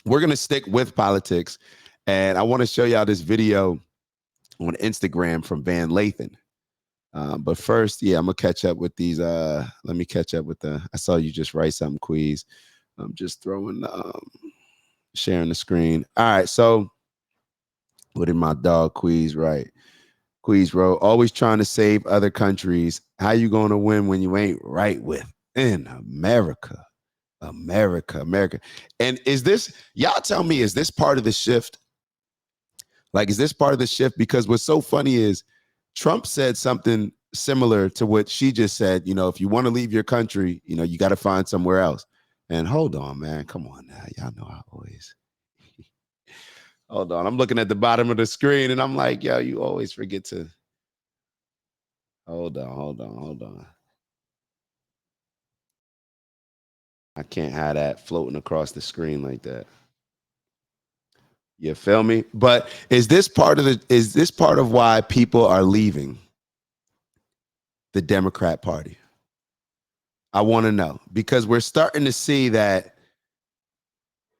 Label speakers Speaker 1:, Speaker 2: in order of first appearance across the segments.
Speaker 1: we're going to stick with politics. And I want to show y'all this video on Instagram from Van Lathan. But first, yeah, I'm going to catch up with these. Let me catch up with I saw you just write something, Queez. I'm just throwing, sharing the screen. All right. So what did my dog Queez write? Queez wrote, always trying to save other countries. How you going to win when you ain't right with in America? America. And is this, y'all tell me, is this part of the shift? Like, is this part of the shift? Because what's so funny is Trump said something similar to what she just said. You know, if you want to leave your country, you know, you got to find somewhere else. And hold on, man. Come on now. Y'all know I always. Hold on. I'm looking at the bottom of the screen and I'm like, yo, you always forget to. Hold on. I can't have that floating across the screen like that. You feel me? But is this part of why people are leaving the Democrat Party? I want to know, because we're starting to see that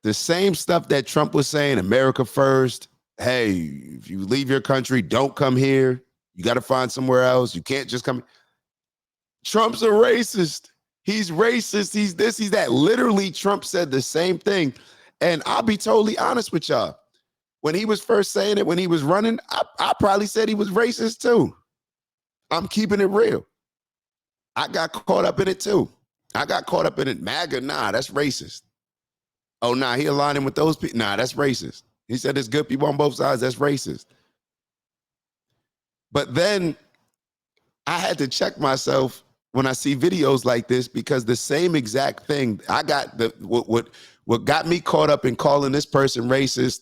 Speaker 1: the same stuff that Trump was saying, America first. Hey, if you leave your country, don't come here. You got to find somewhere else. You can't just come. Trump's a racist. He's racist. He's this, he's that. Literally, Trump said the same thing. And I'll be totally honest with y'all. When he was first saying it, when he was running, I probably said he was racist too. I'm keeping it real. I got caught up in it too. I got caught up in it. MAGA, nah, that's racist. Oh, nah, he aligning with those people. Nah, that's racist. He said there's good people on both sides. That's racist. But then I had to check myself when I see videos like this, because the same exact thing, I got what got me caught up in calling this person racist.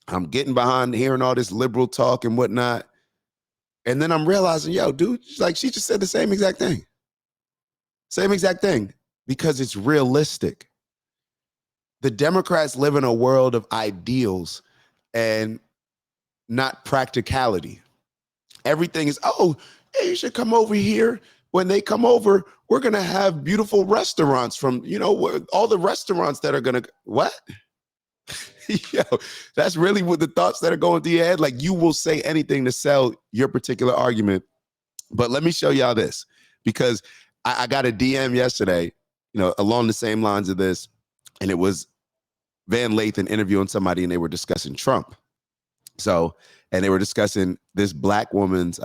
Speaker 1: I'm getting behind hearing all this liberal talk and whatnot. And then I'm realizing, yo, dude, like she just said the same exact thing. Same exact thing, because it's realistic. The Democrats live in a world of ideals and not practicality. Everything is, oh, hey, you should come over here. When they come over, we're going to have beautiful restaurants from, you know, all the restaurants that are going to, what? Yo, that's really what the thoughts that are going through your head. Like, you will say anything to sell your particular argument. But let me show y'all this, because I got a DM yesterday, you know, along the same lines of this. And it was Van Lathan interviewing somebody and they were discussing Trump. So, and they were discussing this black woman's,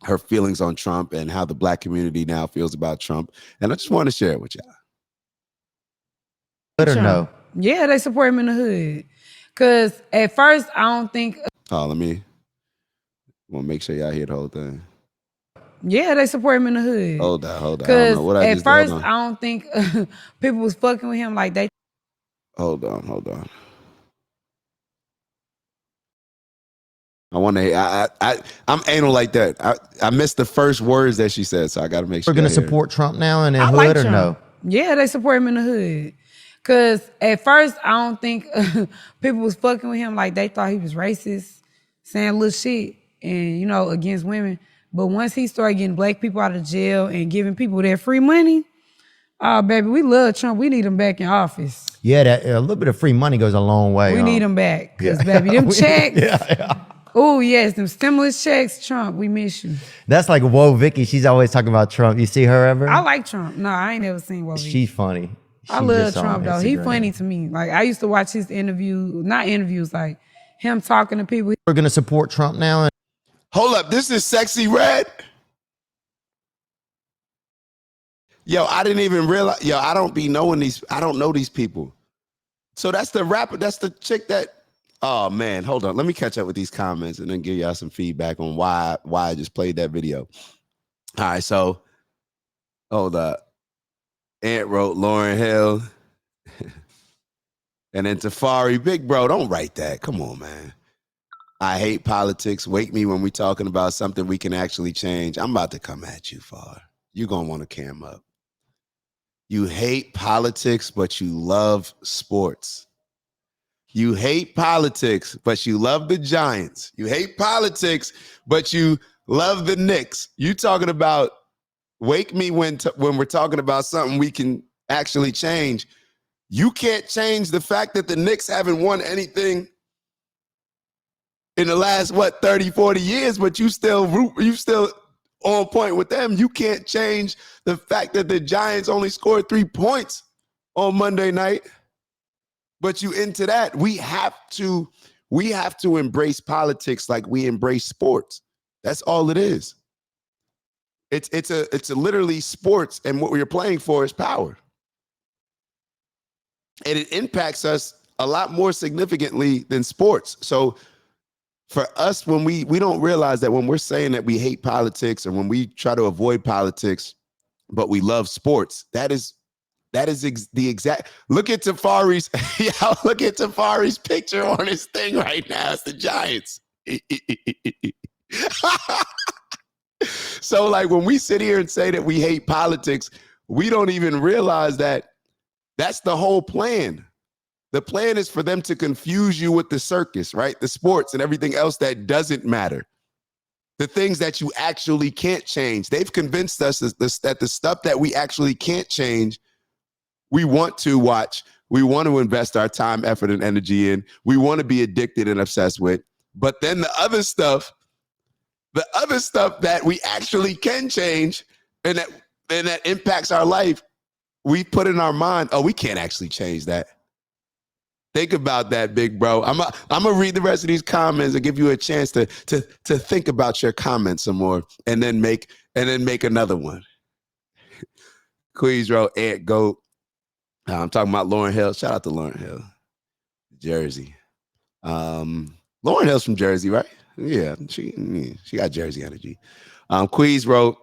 Speaker 1: her feelings on Trump and how the black community now feels about Trump. And I just want to share it with y'all.
Speaker 2: Let her know.
Speaker 3: Yeah, they support him in the hood. Because at first, I don't think.
Speaker 1: Oh, want to make sure y'all hear the whole thing.
Speaker 3: Yeah, they support him in the hood.
Speaker 1: Hold on.
Speaker 3: Because at first, I don't think people was fucking with him like they.
Speaker 1: Hold on. I'm anal like that. I missed the first words that she said, so I got to make sure.
Speaker 2: We're going to support Trump now in the hood
Speaker 3: like
Speaker 2: or
Speaker 3: Trump.
Speaker 2: no?
Speaker 3: Yeah, they support him in the hood. Because at first, I don't think people was fucking with him like they thought he was racist, saying little shit and, you know, against women. But once he started getting black people out of jail and giving people their free money, oh, baby, we love Trump. We need him back in office.
Speaker 2: Yeah, that a little bit of free money goes a long way.
Speaker 3: We need him back. Because, baby, them checks.
Speaker 2: Yeah.
Speaker 3: Oh, yes, them stimulus checks. Trump, we miss you.
Speaker 2: That's like Whoa Vicky. She's always talking about Trump. You see her ever?
Speaker 3: I like Trump. No, I ain't never seen Whoa Vicky.
Speaker 2: She's funny.
Speaker 3: I love Trump, though. He funny to me. Like, I used to watch his interviews, like him talking to people.
Speaker 2: We're going to support Trump now.
Speaker 1: Hold up. This is Sexyy Red? Yo, I didn't even realize. Yo, I don't know these people. So that's the rapper. That's the chick that. Oh, man. Hold on. Let me catch up with these comments and then give y'all some feedback on why I just played that video. All right. So, hold up. Ant wrote Lauryn Hill. And then Tafari, big bro, don't write that. Come on, man. I hate politics. Wake me when we're talking about something we can actually change. I'm about to come at you, Far. You're going to want to cam up. You hate politics, but you love sports. You hate politics, but you love the Giants. You hate politics, but you love the Knicks. You talking about wake me when we're talking about something we can actually change. You can't change the fact that the Knicks haven't won anything in the last, 30, 40 years, but you still on point with them. You can't change the fact that the Giants only scored 3 points on Monday night, but you into that. We have to embrace politics like we embrace sports. That's all it is. It's a literally sports, and what we're playing for is power. And it impacts us a lot more significantly than sports. So for us, when we don't realize that when we're saying that we hate politics, or when we try to avoid politics, but we love sports, that is the exact. Look at Tafari's, look at Tafari's picture on his thing right now. It's the Giants. So like when we sit here and say that we hate politics, we don't even realize that that's the whole plan. The plan is for them to confuse you with the circus, right? The sports and everything else that doesn't matter. The things that you actually can't change. They've convinced us that the stuff that we actually can't change, we want to watch. We want to invest our time, effort, and energy in. We want to be addicted and obsessed with. But then the other stuff that we actually can change and that impacts our life, we put in our mind, oh, we can't actually change that. Think about that, big bro. I'm gonna read the rest of these comments and give you a chance to think about your comments some more, and then make another one. Queens Road, Ant Goat. I'm talking about Lauryn Hill. Shout out to Lauryn Hill, Jersey. Lauryn Hill's from Jersey, right? Yeah, she got Jersey energy. Queens wrote,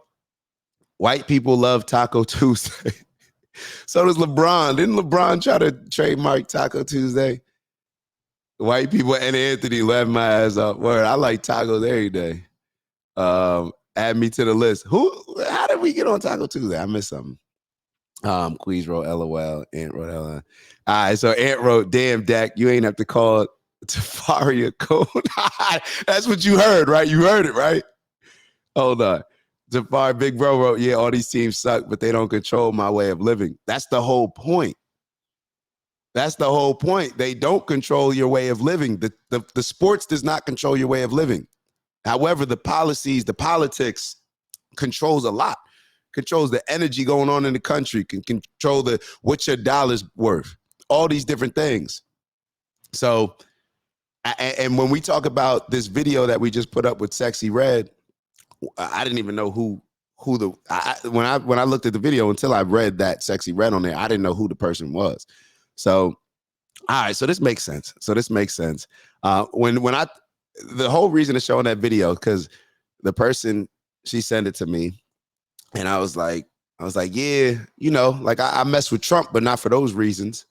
Speaker 1: white people love Taco Tuesday. So does LeBron. Didn't LeBron try to trademark Taco Tuesday? White people and Anthony left my ass up. Word, I like tacos every day. Add me to the list. How did we get on Taco Tuesday? I missed something. Queens wrote LOL. Ant wrote LOL. All right, so Ant wrote, damn, Dak, you ain't have to call Tafari a code. That's what you heard, right? You heard it, right? Hold on. Jafar Big Bro wrote, yeah, all these teams suck, but they don't control my way of living. That's the whole point. That's the whole point. They don't control your way of living. The sports does not control your way of living. However, the policies, the politics controls a lot. Controls the energy going on in the country, can control what your dollar's worth, all these different things. So, and when we talk about this video that we just put up with Sexyy Red, I didn't even know when I looked at the video, until I read that Sexyy Red on there, I didn't know who the person was. So, all right, so this makes sense. The whole reason of showing that video, because the person, she sent it to me, and I was like, yeah, like I mess with Trump, but not for those reasons.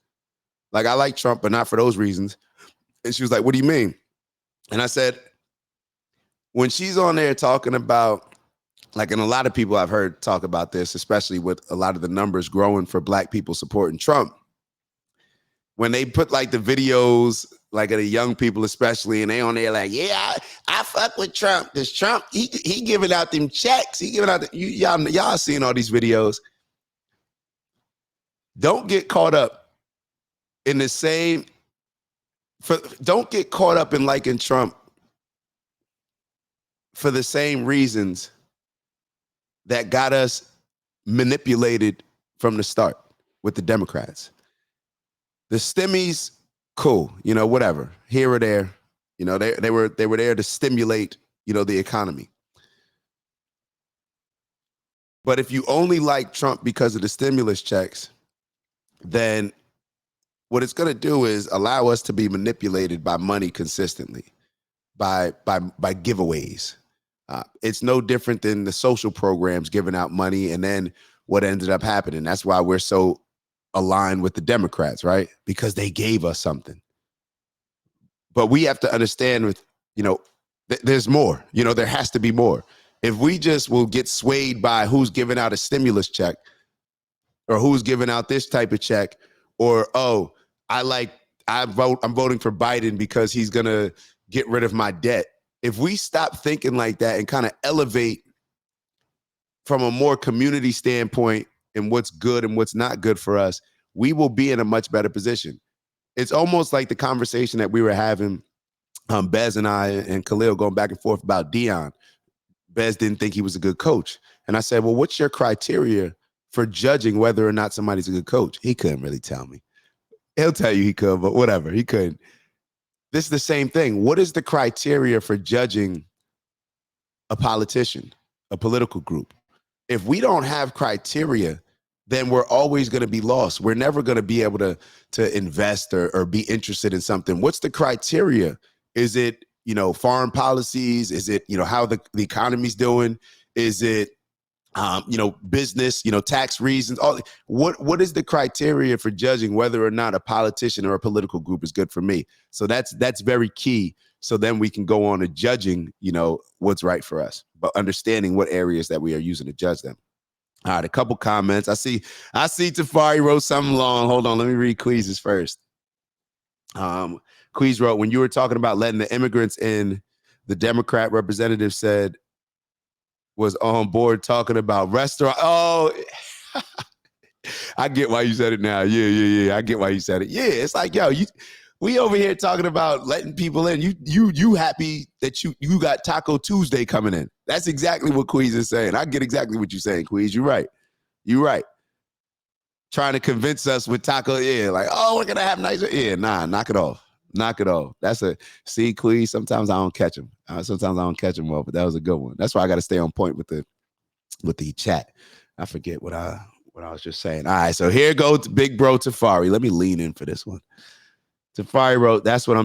Speaker 1: Like I like Trump, but not for those reasons. And she was like, what do you mean? And I said, when she's on there talking about, like, and a lot of people I've heard talk about this, especially with a lot of the numbers growing for Black people supporting Trump, when they put like the videos, like of the young people especially, and they on there like, yeah, I fuck with Trump. This Trump, he giving out them checks. He giving out y'all seeing all these videos. Don't get caught up in don't get caught up in liking Trump for the same reasons that got us manipulated from the start with the Democrats. The stimmies, cool, whatever, here or there, they were there to stimulate, the economy. But if you only like Trump because of the stimulus checks, then what it's going to do is allow us to be manipulated by money consistently, by giveaways. It's no different than the social programs giving out money, and then what ended up happening. That's why we're so aligned with the Democrats, right? Because they gave us something. But we have to understand there's more. There has to be more. If we just will get swayed by who's giving out a stimulus check, or who's giving out this type of check, or, oh, I'm voting for Biden because he's going to get rid of my debt. If we stop thinking like that and kind of elevate from a more community standpoint and what's good and what's not good for us, we will be in a much better position. It's almost like the conversation that we were having, Bez and I and Khalil going back and forth about Dion. Bez didn't think he was a good coach. And I said, well, what's your criteria for judging whether or not somebody's a good coach? He couldn't really tell me. He'll tell you he could, but whatever, he couldn't. This is the same thing. What is the criteria for judging a politician, a political group? If we don't have criteria, then we're always going to be lost. We're never going to be able to invest or be interested in something. What's the criteria? Is it, foreign policies? Is it, how the economy's doing? Is it, business, tax reasons? What is the criteria for judging whether or not a politician or a political group is good for me? So that's very key. So then we can go on to judging, what's right for us, but understanding what areas that we are using to judge them. All right, a couple comments. I see Tafari wrote something long. Hold on, let me read Queez's first. Queez wrote, when you were talking about letting the immigrants in, the Democrat representative said was on board talking about restaurant. Oh, I get why you said it now. Yeah. I get why you said it. Yeah, it's like, yo, we over here talking about letting people in. You happy that you got Taco Tuesday coming in. That's exactly what Queez is saying. I get exactly what you're saying, Queez. You're right. Trying to convince us with Taco, like, oh, we're gonna have nicer. Yeah, nah, knock it off. That's see, Queez, sometimes I don't catch them. Well, but that was a good one. That's why I got to stay on point with the chat. I forget what I was just saying. All right, so here goes big bro Tafari. Let me lean in for this one. Tafari wrote, that's what I'm